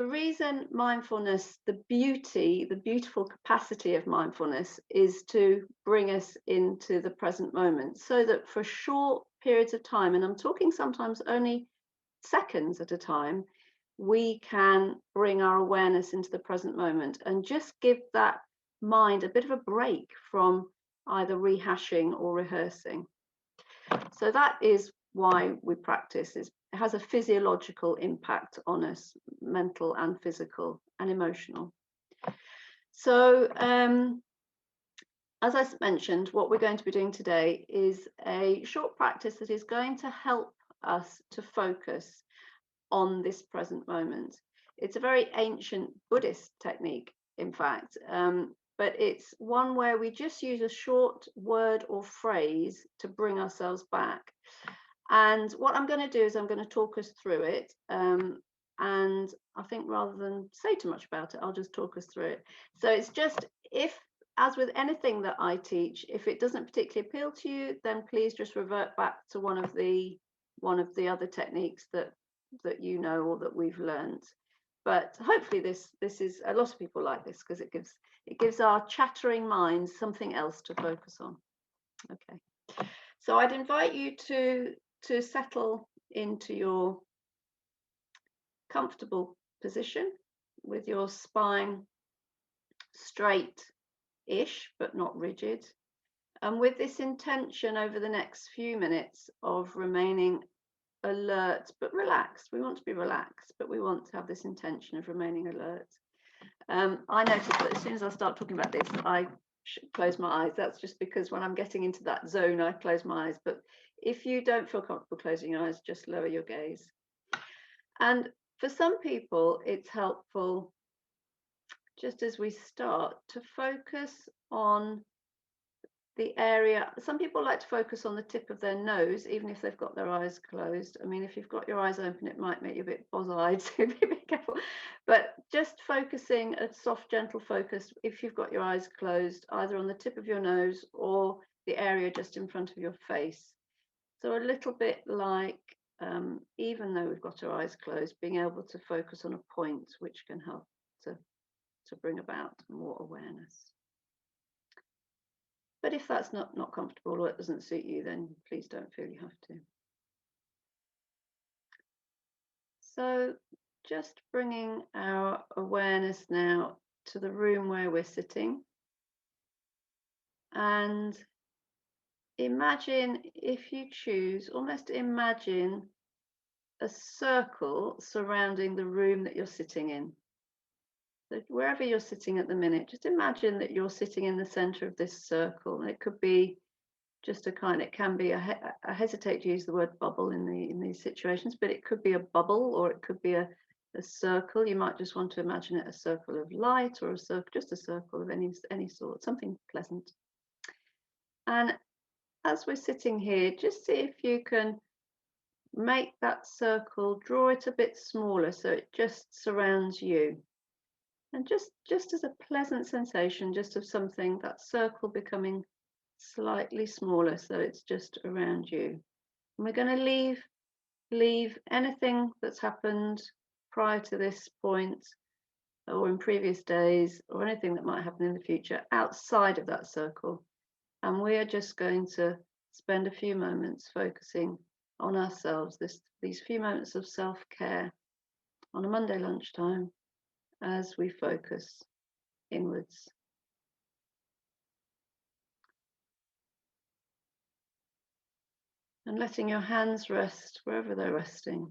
the reason mindfulness, the beautiful capacity of mindfulness is to bring us into the present moment, so that for short periods of time, and I'm talking sometimes only seconds at a time, we can bring our awareness into the present moment and just give that mind a bit of a break from either rehashing or rehearsing. So that is why we practice. It has a physiological impact on us, mental and physical and emotional. So as I mentioned, what we're going to be doing today is a short practice that is going to help us to focus on this present moment. It's a very ancient Buddhist technique, in fact, but it's one where we just use a short word or phrase to bring ourselves back. And what I'm going to do is I'm going to talk us through it. And I think rather than say too much about it, I'll just talk us through it. So it's just, if, as with anything that I teach, if it doesn't particularly appeal to you, then please just revert back to one of the other techniques that you know or that we've learned. But hopefully this is, a lot of people like this because it gives our chattering minds something else to focus on. Okay, so I'd invite you to settle into your comfortable position with your spine straight-ish but not rigid, and with this intention over the next few minutes of remaining alert but relaxed. We want to be relaxed, but we want to have this intention of remaining alert. I notice that as soon as I start talking about this, I close my eyes. That's just because when I'm getting into that zone, I close my eyes. But if you don't feel comfortable closing your eyes, just lower your gaze. And for some people, it's helpful, just as we start, to focus on the area. Some people like to focus on the tip of their nose, even if they've got their eyes closed. I mean, if you've got your eyes open, it might make you a bit boz-eyed, so be a bit careful. But just focusing, a soft, gentle focus, if you've got your eyes closed, either on the tip of your nose or the area just in front of your face. So a little bit like, even though we've got our eyes closed, being able to focus on a point, which can help to bring about more awareness. But if that's not comfortable or it doesn't suit you, then please don't feel you have to. So just bringing our awareness now to the room where we're sitting. And imagine, if you choose, almost imagine a circle surrounding the room that you're sitting in. So wherever you're sitting at the minute, just imagine that you're sitting in the center of this circle. It could be just a kind, it can be, I hesitate to use the word bubble in these situations, but it could be a bubble or it could be a circle. You might just want to imagine it a circle of light or a circle, just a circle of any sort, something pleasant. And as we're sitting here, just see if you can make that circle, draw it a bit smaller so it just surrounds you. And just as a pleasant sensation, just of something, that circle becoming slightly smaller so it's just around you. And we're going to leave anything that's happened prior to this point or in previous days or anything that might happen in the future outside of that circle. And we are just going to spend a few moments focusing on ourselves, these few moments of self-care on a Monday lunchtime as we focus inwards. And letting your hands rest wherever they're resting,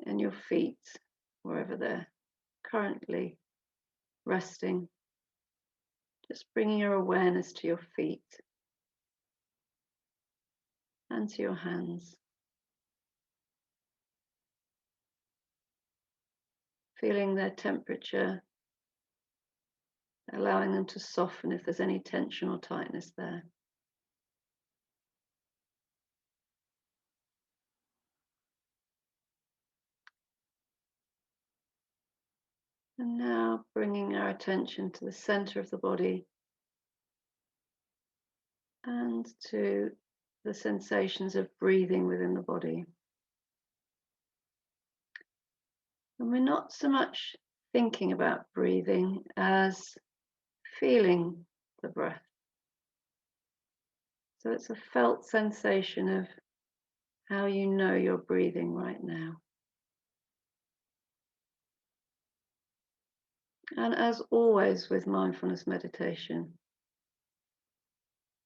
and your feet wherever they're currently resting. Just bringing your awareness to your feet and to your hands. Feeling their temperature, allowing them to soften if there's any tension or tightness there. And now bringing our attention to the center of the body and to the sensations of breathing within the body. And we're not so much thinking about breathing as feeling the breath. So it's a felt sensation of how you know you're breathing right now. And as always with mindfulness meditation,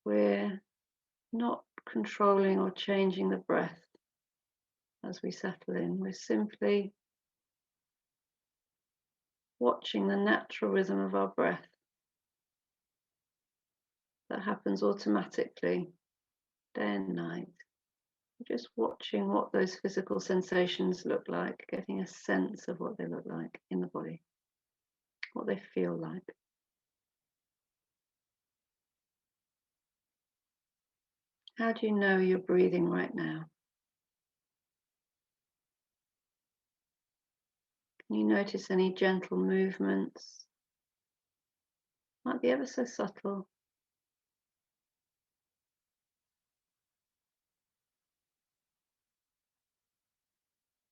we're not controlling or changing the breath as we settle in. We're simply watching the natural rhythm of our breath that happens automatically day and night. Just watching what those physical sensations look like, getting a sense of what they look like in the body, what they feel like. How do you know you're breathing right now? Can you notice any gentle movements? Might be ever so subtle.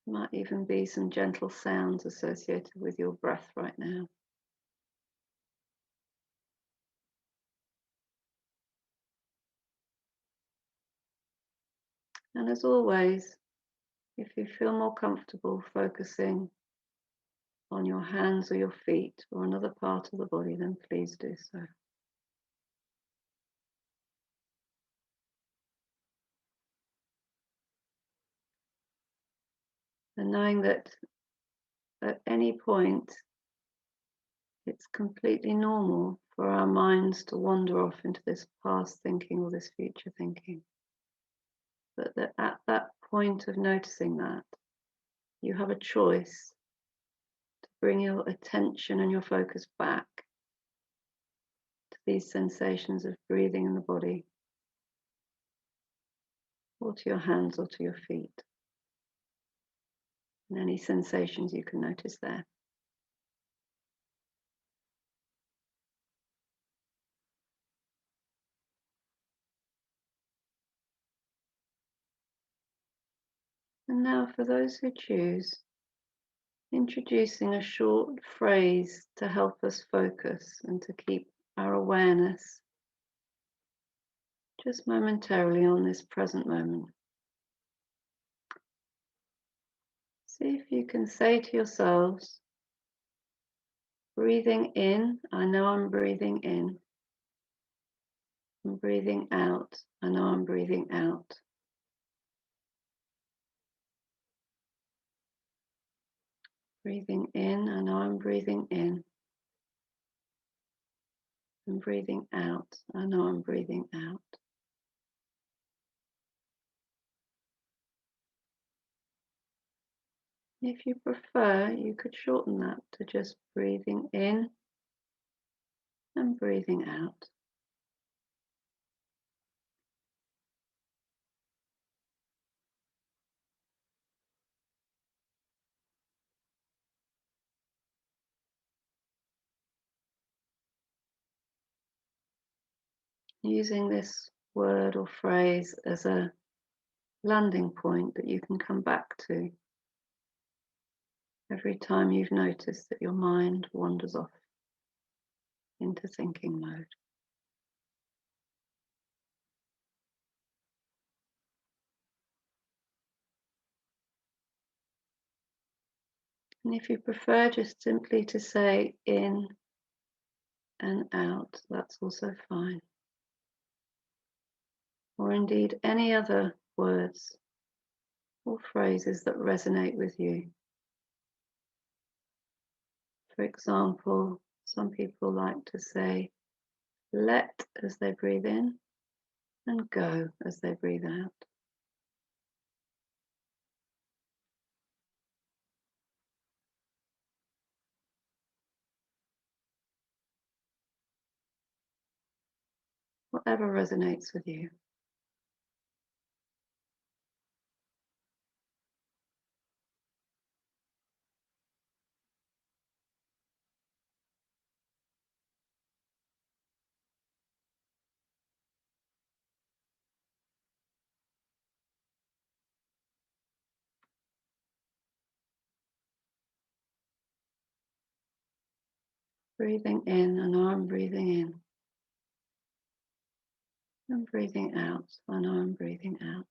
Might even be some gentle sounds associated with your breath right now. And as always, if you feel more comfortable focusing on your hands or your feet or another part of the body, then please do so. And knowing that at any point, it's completely normal for our minds to wander off into this past thinking or this future thinking. But that at that point of noticing that, you have a choice to bring your attention and your focus back to these sensations of breathing in the body, or to your hands or to your feet, and any sensations you can notice there. And now, for those who choose, introducing a short phrase to help us focus and to keep our awareness just momentarily on this present moment. See if you can say to yourselves, breathing in, I know I'm breathing in. And breathing out, I know I'm breathing out. Breathing in, I know I'm breathing in. And breathing out, I know I'm breathing out. If you prefer, you could shorten that to just breathing in and breathing out. Using this word or phrase as a landing point that you can come back to every time you've noticed that your mind wanders off into thinking mode. And if you prefer just simply to say in and out, that's also fine. Or indeed any other words or phrases that resonate with you. For example, some people like to say let as they breathe in and go as they breathe out. Whatever resonates with you. Breathing in, and I'm breathing in. And breathing out, and I'm breathing out.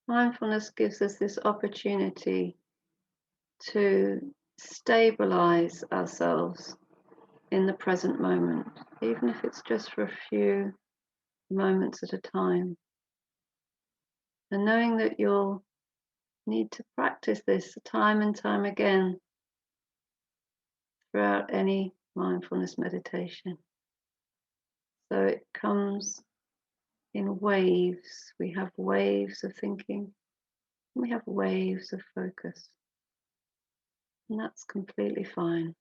Mindfulness gives us this opportunity to stabilize ourselves in the present moment, even if it's just for a few moments at a time. And knowing that you'll need to practice this time and time again throughout any mindfulness meditation. So it comes in waves. We have waves of thinking, and we have waves of focus. And that's completely fine.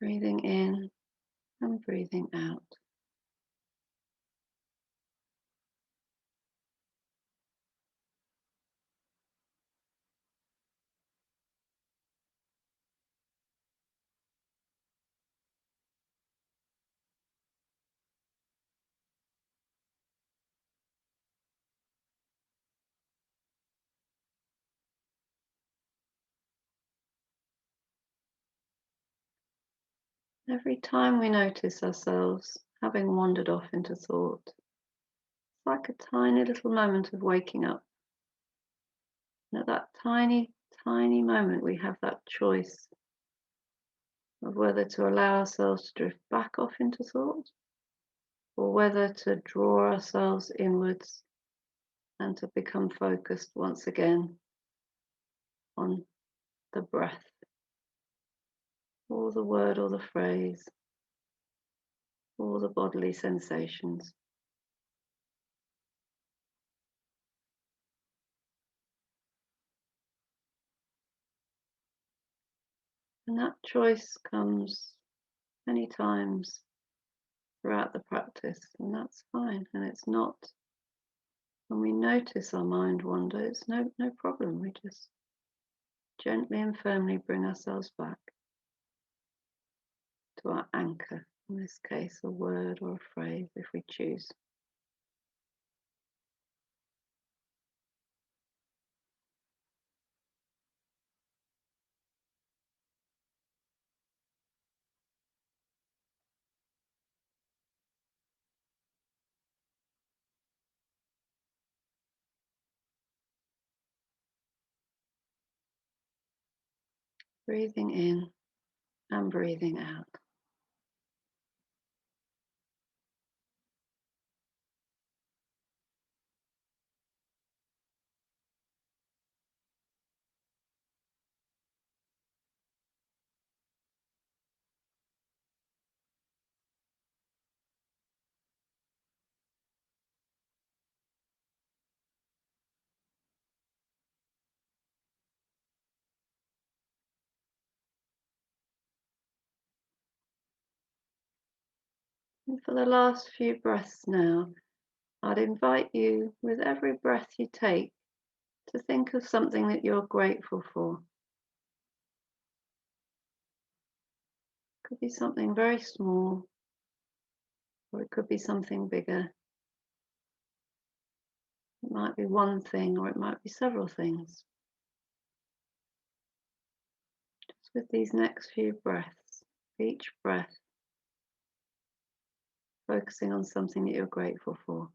Breathing in and breathing out. Every time we notice ourselves having wandered off into thought, it's like a tiny little moment of waking up. And at that tiny, tiny moment, we have that choice of whether to allow ourselves to drift back off into thought or whether to draw ourselves inwards and to become focused once again on the breath, or the word or the phrase, or the bodily sensations. And that choice comes many times throughout the practice, and that's fine. And it's not, when we notice our mind wander, it's no problem. We just gently and firmly bring ourselves back to our anchor, in this case, a word or a phrase if we choose. Breathing in and breathing out. And for the last few breaths now, I'd invite you, with every breath you take, to think of something that you're grateful for. It could be something very small, or it could be something bigger. It might be one thing, or it might be several things. Just with these next few breaths, each breath focusing on something that you're grateful for.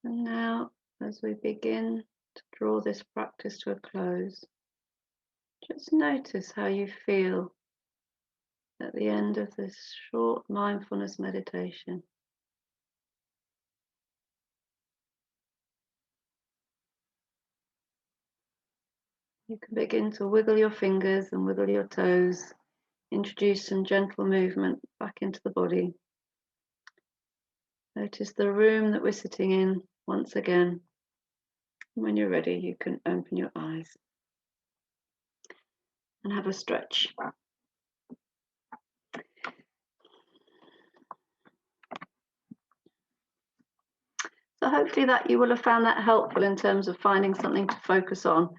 And now, as we begin to draw this practice to a close, just notice how you feel at the end of this short mindfulness meditation. You can begin to wiggle your fingers and wiggle your toes, introduce some gentle movement back into the body. Notice the room that we're sitting in once again. When you're ready, you can open your eyes and have a stretch. So hopefully that you will have found that helpful in terms of finding something to focus on.